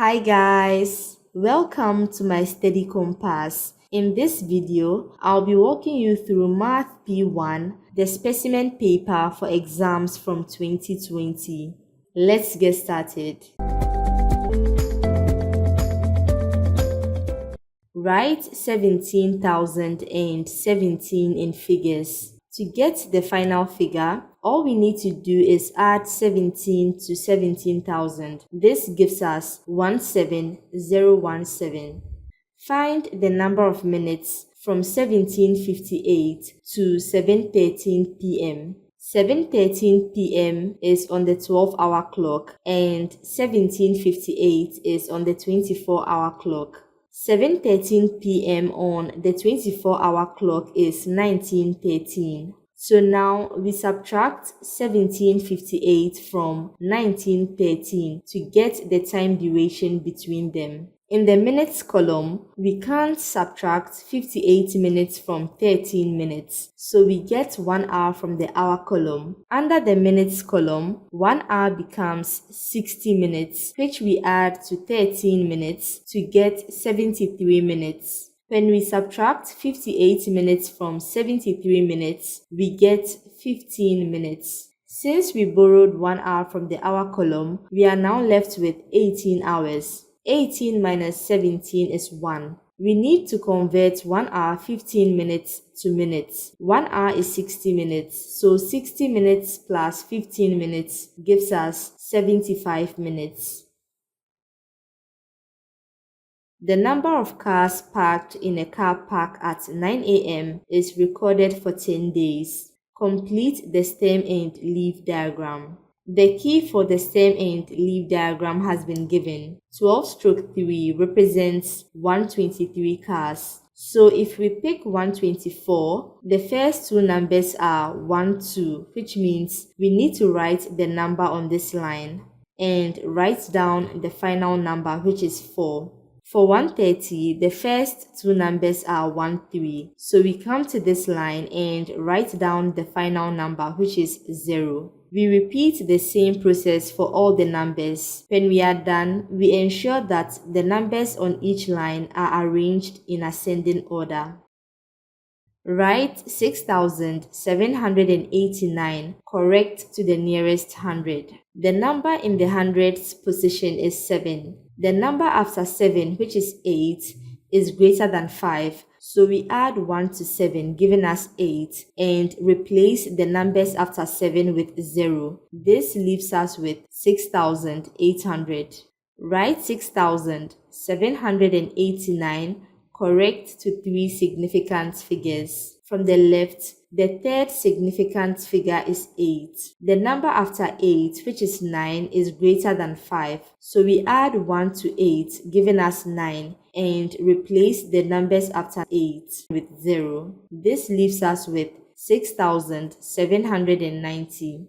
Hi guys, welcome to my study compass. In this video, I'll be walking you through Math P1, the specimen paper for exams from 2020. Let's get started. Write 17,017 in figures. To get the final figure, all we need to do is add 17 to 17,000. This gives us 17017. Find the number of minutes from 17:58 to 7:13 p.m. 7:13 p.m. is on the 12-hour clock and 17:58 is on the 24-hour clock. 7:13 p.m. on the 24-hour clock is 19:13. So now we subtract 17:58 from 19:13 to get the time duration between them. In the minutes column, we can't subtract 58 minutes from 13 minutes, so we get 1 hour from the hour column. Under the minutes column, 1 hour becomes 60 minutes, which we add to 13 minutes to get 73 minutes. When we subtract 58 minutes from 73 minutes, we get 15 minutes. Since we borrowed 1 hour from the hour column, we are now left with 18 hours. 18 minus 17 is 1. We need to convert 1 hour 15 minutes to minutes. 1 hour is 60 minutes, so 60 minutes plus 15 minutes gives us 75 minutes. The number of cars parked in a car park at 9 a.m. is recorded for 10 days. Complete the stem and leaf diagram. The key for the stem and leaf diagram has been given. 12/3 represents 123 cars. So if we pick 124, the first two numbers are 1, 2, which means we need to write the number on this line and write down the final number, which is 4. For 130, the first two numbers are 1, 3. So we come to this line and write down the final number, which is 0. We repeat the same process for all the numbers. When we are done, we ensure that the numbers on each line are arranged in ascending order. Write 6,789 correct to the nearest hundred. The number in the hundreds position is 7. The number after 7, which is 8, is greater than 5. So we add 1 to 7, giving us 8, and replace the numbers after 7 with 0. This leaves us with 6,800. Write 6,789 correct to 3 significant figures. From the left, the third significant figure is 8. The number after 8, which is 9, is greater than 5. So we add 1 to 8, giving us 9, and replace the numbers after 8 with 0. This leaves us with 6,790.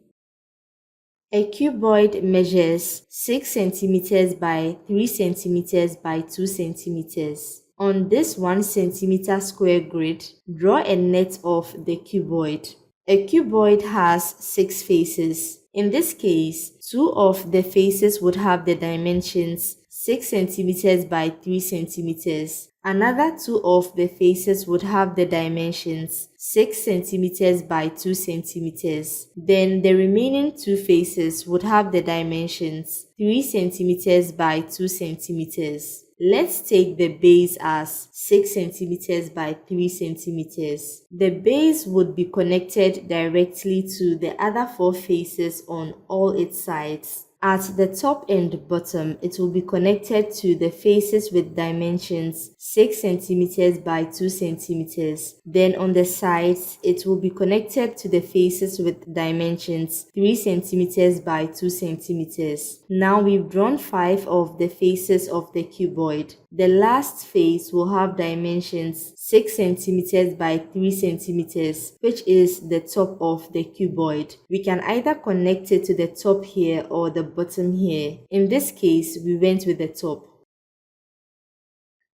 A cuboid measures 6 cm by 3 cm by 2 cm. On this 1 cm square grid, draw a net of the cuboid. A cuboid has 6 faces. In this case, 2 of the faces would have the dimensions 6 cm by 3 cm. Another 2 of the faces would have the dimensions 6 cm by 2 cm. Then the remaining 2 faces would have the dimensions 3 cm by 2 cm. Let's take the base as 6 cm by 3 cm. The base would be connected directly to the other 4 faces on all its sides. At the top and bottom, it will be connected to the faces with dimensions 6 cm by 2 cm. Then on the sides, it will be connected to the faces with dimensions 3 cm by 2 cm. Now we've drawn 5 of the faces of the cuboid. The last face will have dimensions 6 cm by 3 cm, which is the top of the cuboid. We can either connect it to the top here or the bottom here. In this case, we went with the top.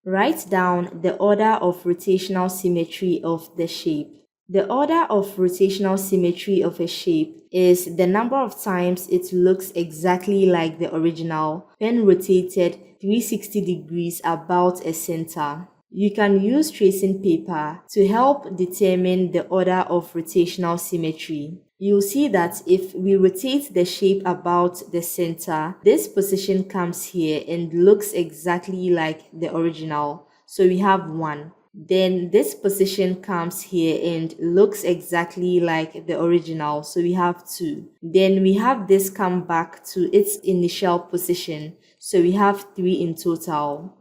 Write down the order of rotational symmetry of the shape. The order of rotational symmetry of a shape is the number of times it looks exactly like the original when rotated 360 degrees about a center. You can use tracing paper to help determine the order of rotational symmetry. You'll see that if we rotate the shape about the center, this position comes here and looks exactly like the original. So we have 1. Then this position comes here and looks exactly like the original. So we have 2. Then we have this come back to its initial position. So we have 3 in total.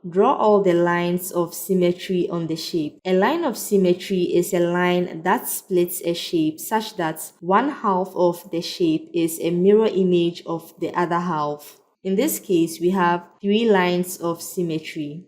Draw all the lines of symmetry on the shape. A line of symmetry is a line that splits a shape such that one half of the shape is a mirror image of the other half. In this case, we have 3 lines of symmetry.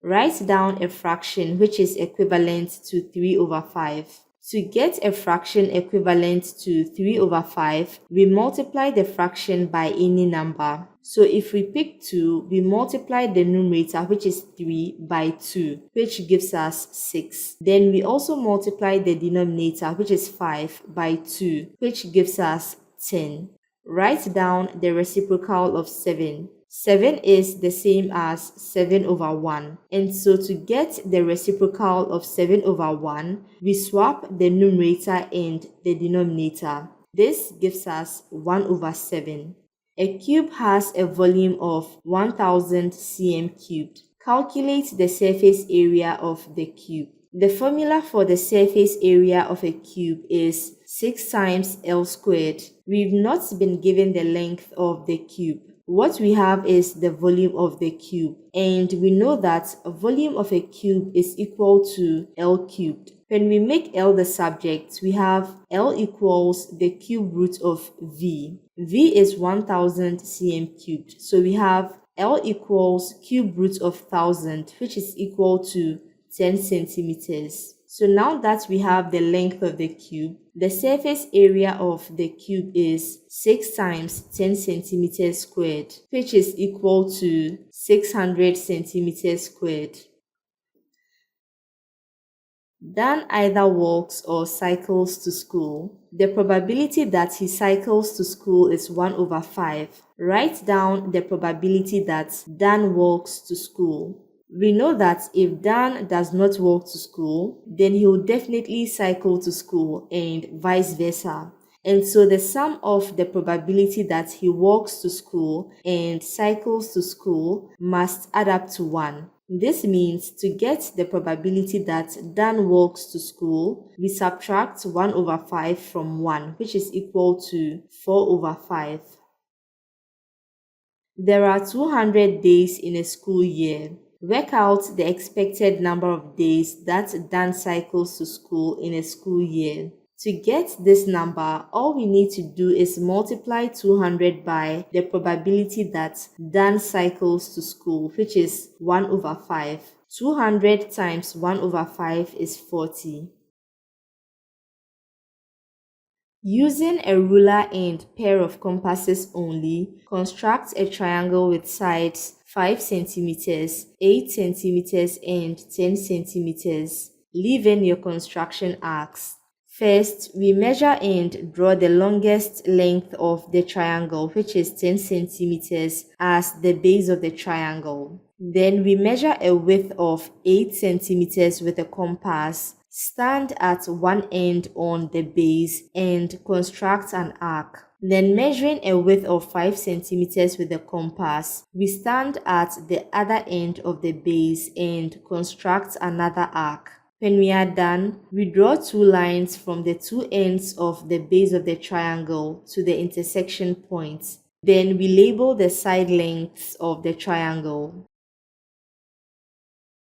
Write down a fraction which is equivalent to 3 over 5. To get a fraction equivalent to 3 over 5, we multiply the fraction by any number. So if we pick 2, we multiply the numerator, which is 3, by 2, which gives us 6. Then we also multiply the denominator, which is 5, by 2, which gives us 10. Write down the reciprocal of 7. 7 is the same as 7 over 1. And so to get the reciprocal of 7 over 1, we swap the numerator and the denominator. This gives us 1 over 7. A cube has a volume of 1000 cm cubed. Calculate the surface area of the cube. The formula for the surface area of a cube is 6 times L squared. We've not been given the length of the cube. What we have is the volume of the cube, and we know that a volume of a cube is equal to L cubed. When we make L the subject, we have L equals the cube root of V. V is 1000 cm cubed, so we have L equals cube root of 1000, which is equal to 10 centimeters. So now that we have the length of the cube, the surface area of the cube is 6 times 10 centimeters squared, which is equal to 600 centimeters squared. Dan either walks or cycles to school. The probability that he cycles to school is 1 over 5. Write down the probability that Dan walks to school. We know that if Dan does not walk to school, then he will definitely cycle to school and vice versa. And so the sum of the probability that he walks to school and cycles to school must add up to 1. This means to get the probability that Dan walks to school, we subtract 1 over 5 from 1, which is equal to 4 over 5. There are 200 days in a school year. Work out the expected number of days that Dan cycles to school in a school year. To get this number, all we need to do is multiply 200 by the probability that Dan cycles to school, which is 1 over 5. 200 times 1 over 5 is 40. Using a ruler and pair of compasses only, construct a triangle with sides 5 cm, 8 cm, and 10 cm. Leave in your construction arcs. First, we measure and draw the longest length of the triangle, which is 10 cm, as the base of the triangle. Then we measure a width of 8 cm with a compass. Stand at one end on the base and construct an arc. Then measuring a width of 5 cm with the compass, we stand at the other end of the base and construct another arc. When we are done, we draw 2 lines from the 2 ends of the base of the triangle to the intersection points. Then we label the side lengths of the triangle.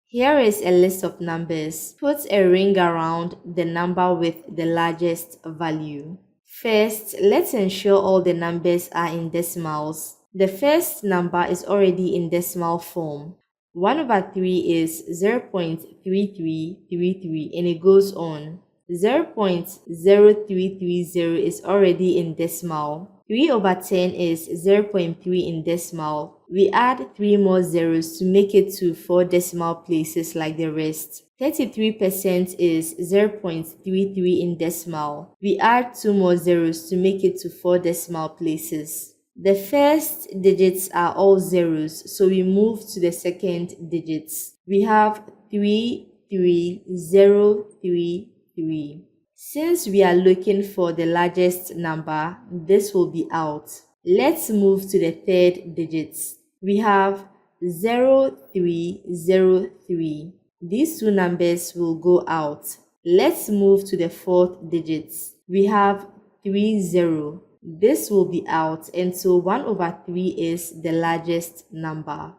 Here is a list of numbers. Put a ring around the number with the largest value. First, let's ensure all the numbers are in decimals. The first number is already in decimal form. 1 over 3 is 0.3333 and it goes on. 0.0330 is already in decimal. 3 over 10 is 0.3 in decimal. We add 3 more zeros to make it to 4 decimal places like the rest. 33% is 0.33 in decimal. We add 2 more zeros to make it to 4 decimal places. The first digits are all zeros, so we move to the second digits. We have 33033. Since we are looking for the largest number, this will be out. Let's move to the third digits. We have 0303. These two numbers will go out. Let's move to the fourth digits. We have 30. This will be out, and so 1 over 3 is the largest number.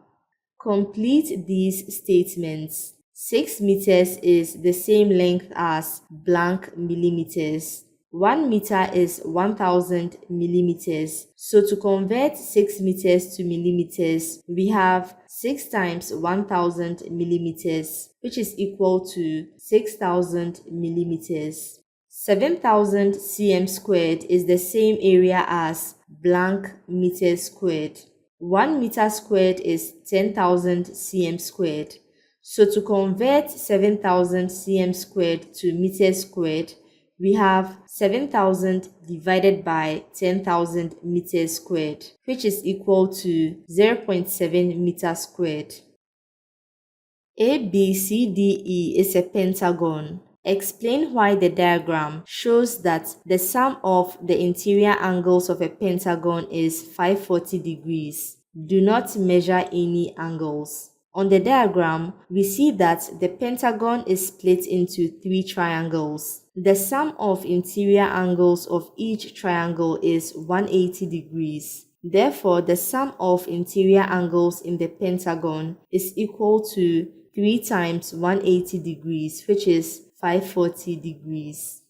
Complete these statements. 6 meters is the same length as blank millimeters. 1 meter is 1000 millimeters. So to convert 6 meters to millimeters, we have 6 times 1000 millimeters, which is equal to 6000 millimeters. 7000 cm squared is the same area as blank meter squared. 1 meter squared is 10,000 cm squared. So to convert 7000 cm squared to meter squared, we have 7000 divided by 10,000 meters squared, which is equal to 0.7 meter squared. ABCDE is a pentagon. Explain why the diagram shows that the sum of the interior angles of a pentagon is 540 degrees. Do not measure any angles. On the diagram, we see that the pentagon is split into 3 triangles. The sum of interior angles of each triangle is 180 degrees. Therefore, the sum of interior angles in the pentagon is equal to 3 times 180 degrees, which is 540 degrees.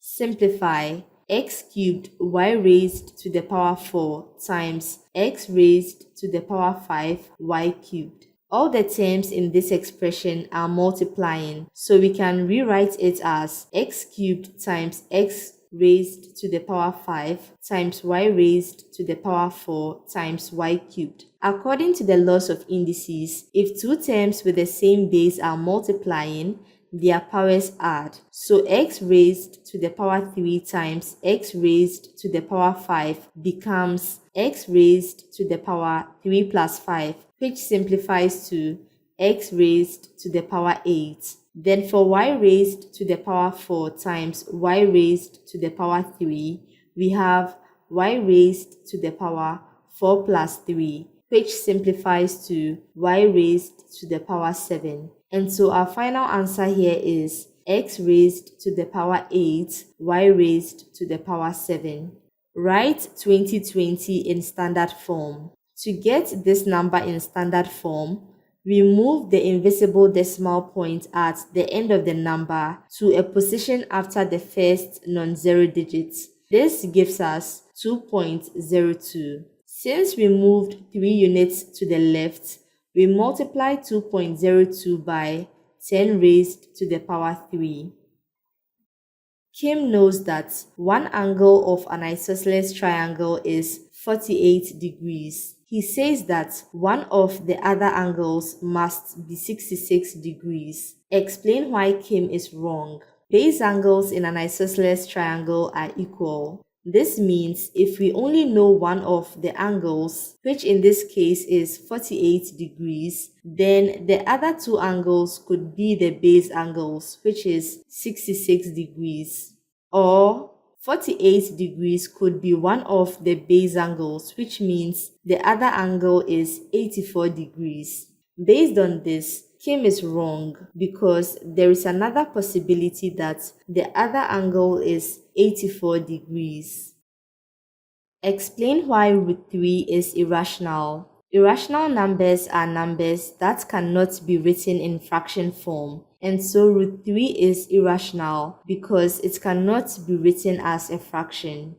Simplify. X cubed y raised to the power 4 times x raised to the power 5 y cubed. All the terms in this expression are multiplying, so we can rewrite it as x cubed times x raised to the power 5 times y raised to the power 4 times y cubed. According to the laws of indices, if two terms with the same base are multiplying, their powers add. So x raised to the power 3 times x raised to the power 5 becomes x raised to the power 3 plus 5, which simplifies to x raised to the power 8. Then for y raised to the power 4 times y raised to the power 3, we have y raised to the power 4 plus 3, which simplifies to y raised to the power 7. And so our final answer here is x raised to the power 8, y raised to the power 7. Write 2020 in standard form. To get this number in standard form, we move the invisible decimal point at the end of the number to a position after the first non-zero digit. This gives us 2.02. Since we moved 3 units to the left, we multiply 2.02 by 10 raised to the power 3. Kim knows that one angle of an isosceles triangle is 48 degrees. He says that one of the other angles must be 66 degrees. Explain why Kim is wrong. Base angles in an isosceles triangle are equal. This means if we only know one of the angles, which in this case is 48 degrees, then the other two angles could be the base angles, which is 66 degrees. Or 48 degrees could be one of the base angles, which means the other angle is 84 degrees. Based on this, Kim is wrong because there is another possibility that the other angle is 84 degrees. Explain why root 3 is irrational. Irrational numbers are numbers that cannot be written in fraction form, and so root 3 is irrational because it cannot be written as a fraction.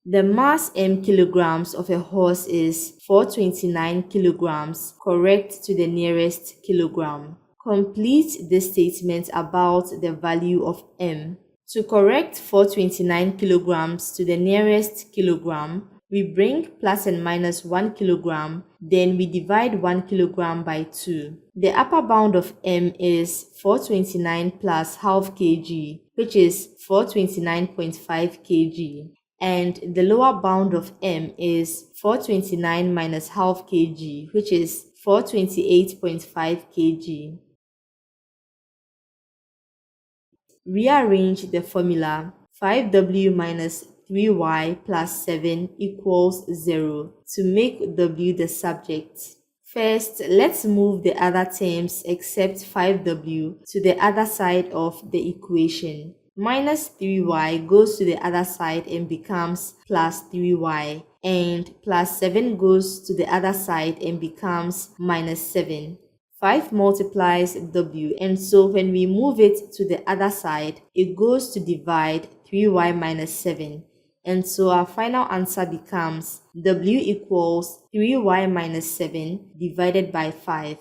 The mass m kilograms of a horse is 429 kilograms, correct to the nearest kilogram. Complete this statement about the value of m. To correct 429 kilograms to the nearest kilogram, we bring plus and minus 1 kilogram, then we divide 1 kilogram by 2. The upper bound of m is 429 plus half kg, which is 429.5 kg. And the lower bound of m is 429 minus half kg, which is 428.5 kg. Rearrange the formula 5w minus 3y plus 7 equals 0 to make w the subject. First, let's move the other terms except 5w to the other side of the equation. Minus 3y goes to the other side and becomes plus 3y, and plus 7 goes to the other side and becomes minus 7. 5 multiplies w, and so when we move it to the other side, it goes to divide 3y minus 7. And so our final answer becomes w equals 3y minus 7 divided by 5.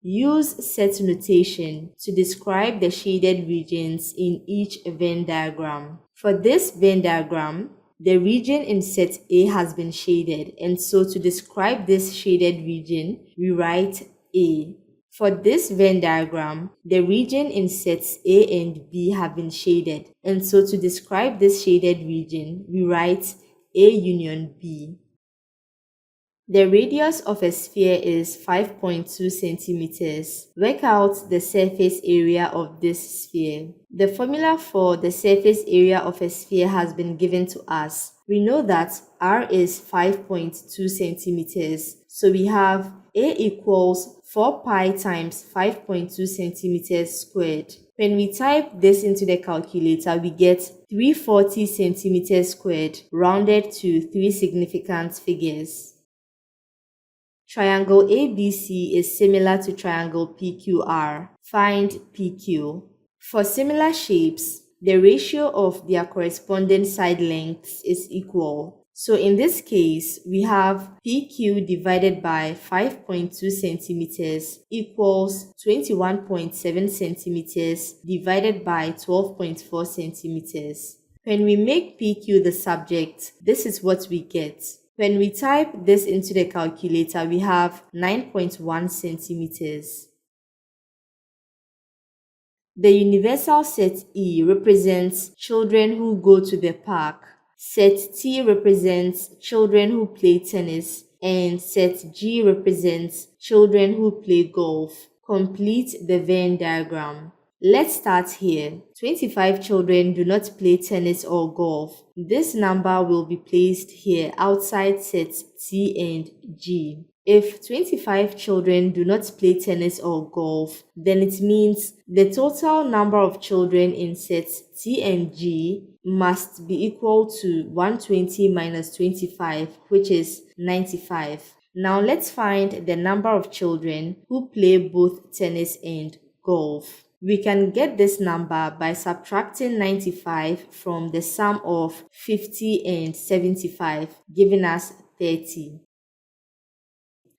Use set notation to describe the shaded regions in each Venn diagram. For this Venn diagram, the region in set A has been shaded, and so to describe this shaded region, we write A. For this Venn diagram, the region in sets A and B have been shaded, and so to describe this shaded region, we write A union B. The radius of a sphere is 5.2 centimeters. Work out the surface area of this sphere. The formula for the surface area of a sphere has been given to us. We know that r is 5.2 centimeters. So we have A equals 4 pi times 5.2 centimeters squared. When we type this into the calculator, we get 340 centimeters squared, rounded to 3 significant figures. Triangle ABC is similar to triangle PQR. Find PQ. For similar shapes, the ratio of their corresponding side lengths is equal. So in this case, we have PQ divided by 5.2 centimeters equals 21.7 centimeters divided by 12.4 centimeters. When we make PQ the subject, this is what we get. When we type this into the calculator, we have 9.1 centimeters. The universal set E represents children who go to the park. Set T represents children who play tennis, and set G represents children who play golf. Complete the Venn diagram. Let's start here. 25 children do not play tennis or golf. This number will be placed here outside sets T and G. If 25 children do not play tennis or golf, then it means the total number of children in sets T and G must be equal to 120 minus 25, which is 95. Now let's find the number of children who play both tennis and golf. We can get this number by subtracting 95 from the sum of 50 and 75, giving us 30.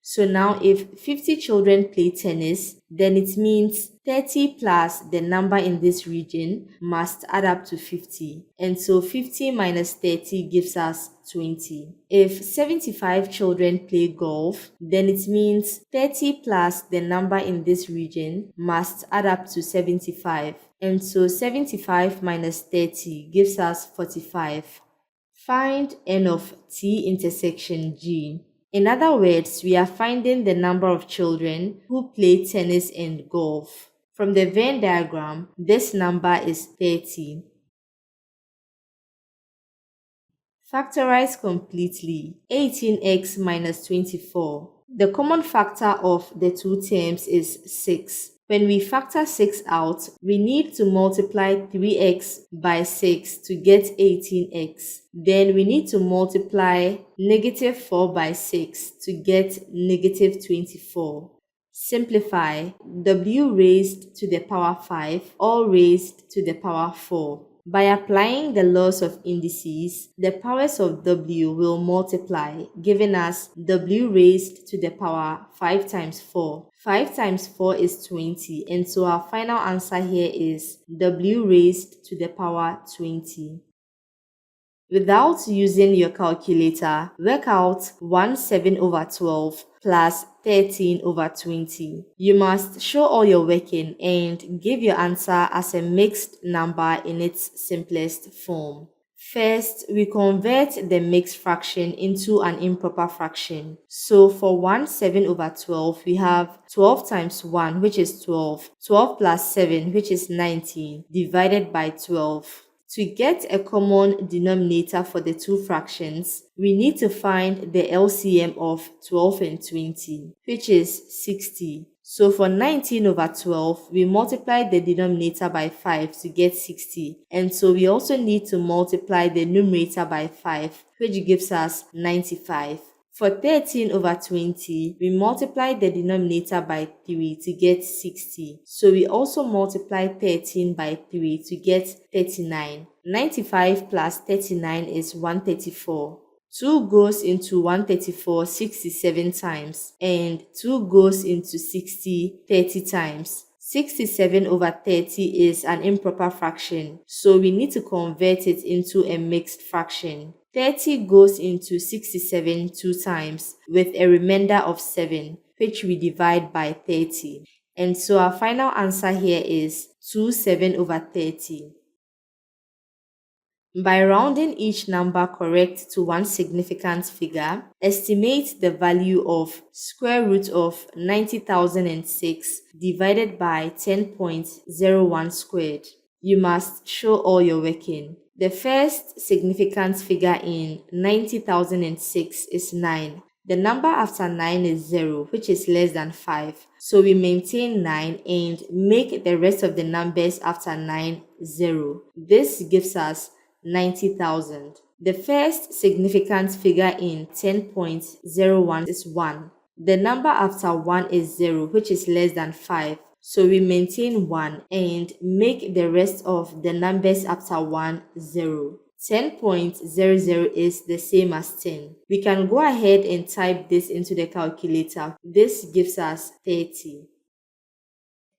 So now if 50 children play tennis, then it means 30 plus the number in this region must add up to 50. And so 50 minus 30 gives us 20. If 75 children play golf, then it means 30 plus the number in this region must add up to 75. And so 75 minus 30 gives us 45. Find n of T intersection G. In other words, we are finding the number of children who play tennis and golf. From the Venn diagram, this number is 30. Factorize completely. 18x minus 24. The common factor of the two terms is 6. When we factor 6 out, we need to multiply 3x by 6 to get 18x. Then we need to multiply negative 4 by 6 to get negative 24. Simplify. W raised to the power 5, all raised to the power 4. By applying the laws of indices, the powers of W will multiply, giving us W raised to the power 5 times 4. 5 times 4 is 20, and so our final answer here is W raised to the power 20. Without using your calculator, work out 1/7/12 plus 13/20. You must show all your working and give your answer as a mixed number in its simplest form. First, we convert the mixed fraction into an improper fraction. So for 1/7/12, we have 12 times 1, which is 12, 12 plus 7, which is 19, divided by 12. To get a common denominator for the two fractions, we need to find the LCM of 12 and 20, which is 60. So for 19/12, we multiply the denominator by 5 to get 60, and so we also need to multiply the numerator by 5, which gives us 95. For 13/20, we multiply the denominator by 3 to get 60. So we also multiply 13 by 3 to get 39. 95 plus 39 is 134. 2 goes into 134 67 times, and 2 goes into 60 30 times. 67/30 is an improper fraction, so we need to convert it into a mixed fraction. 30 goes into 67 2 times with a remainder of 7, which we divide by 30. And so our final answer here is 2/7/30. By rounding each number correct to one significant figure, estimate the value of square root of 90,006 divided by 10.01 squared. You must show all your working. The first significant figure in 90,006 is 9. The number after 9 is 0, which is less than 5. So we maintain 9 and make the rest of the numbers after 9 0. This gives us 90,000. The first significant figure in 10.01 is 1. The number after 1 is 0, which is less than 5. So we maintain 1 and make the rest of the numbers after 1 0. 10.00 is the same as 10. We can go ahead and type this into the calculator. This gives us 30.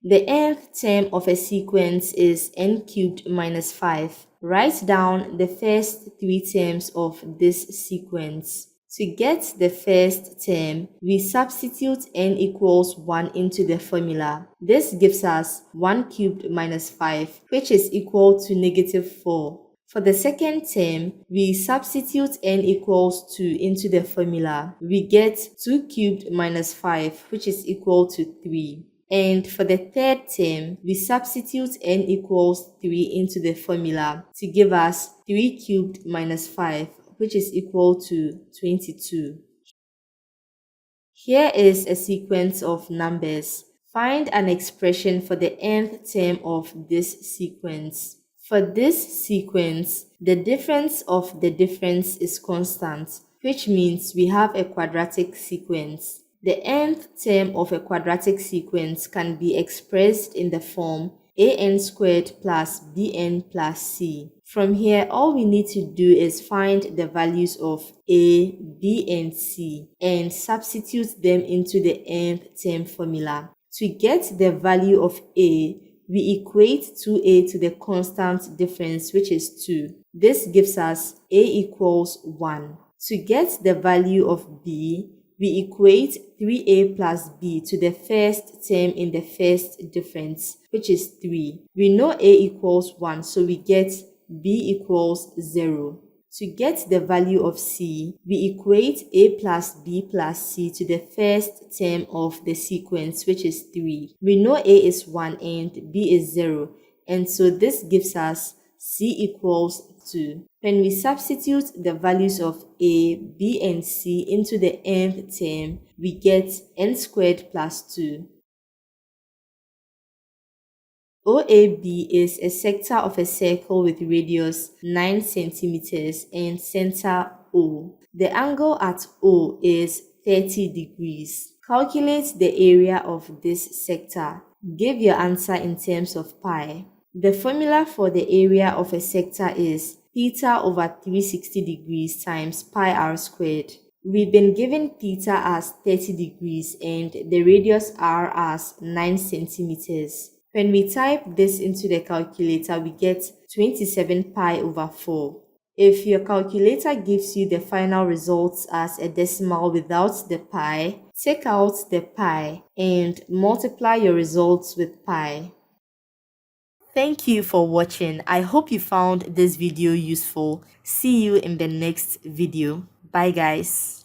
The nth term of a sequence is n cubed minus 5. Write down the first 3 terms of this sequence. To get the first term, we substitute n equals 1 into the formula. This gives us 1 cubed minus 5, which is equal to -4. For the second term, we substitute n equals 2 into the formula. We get 2 cubed minus 5, which is equal to 3. And for the third term, we substitute n equals 3 into the formula to give us 3 cubed minus 5, which is equal to 22. Here is a sequence of numbers. Find an expression for the nth term of this sequence. For this sequence, the difference of the difference is constant, which means we have a quadratic sequence. The nth term of a quadratic sequence can be expressed in the form an squared plus bn plus c. From here, all we need to do is find the values of a, b, and c and substitute them into the nth term formula. To get the value of a, we equate 2a to the constant difference, which is 2. This gives us a equals 1. To get the value of b, we equate 3a plus b to the first term in the first difference, which is 3. We know a equals 1, so we get b equals 0. To get the value of c, we equate a plus b plus c to the first term of the sequence, which is 3. We know a is 1 and b is 0, and so this gives us c equals 2. When we substitute the values of a, b, and c into the nth term, we get n squared plus 2. OAB is a sector of a circle with radius 9 centimeters and center O. The angle at O is 30 degrees. Calculate the area of this sector. Give your answer in terms of pi. The formula for the area of a sector is theta over 360 degrees times pi r squared. We've been given theta as 30 degrees and the radius r as 9 centimeters. When we type this into the calculator, we get 27 pi over 4. If your calculator gives you the final results as a decimal without the pi, take out the pi and multiply your results with pi. Thank you for watching. I hope you found this video useful. See you in the next video. Bye guys.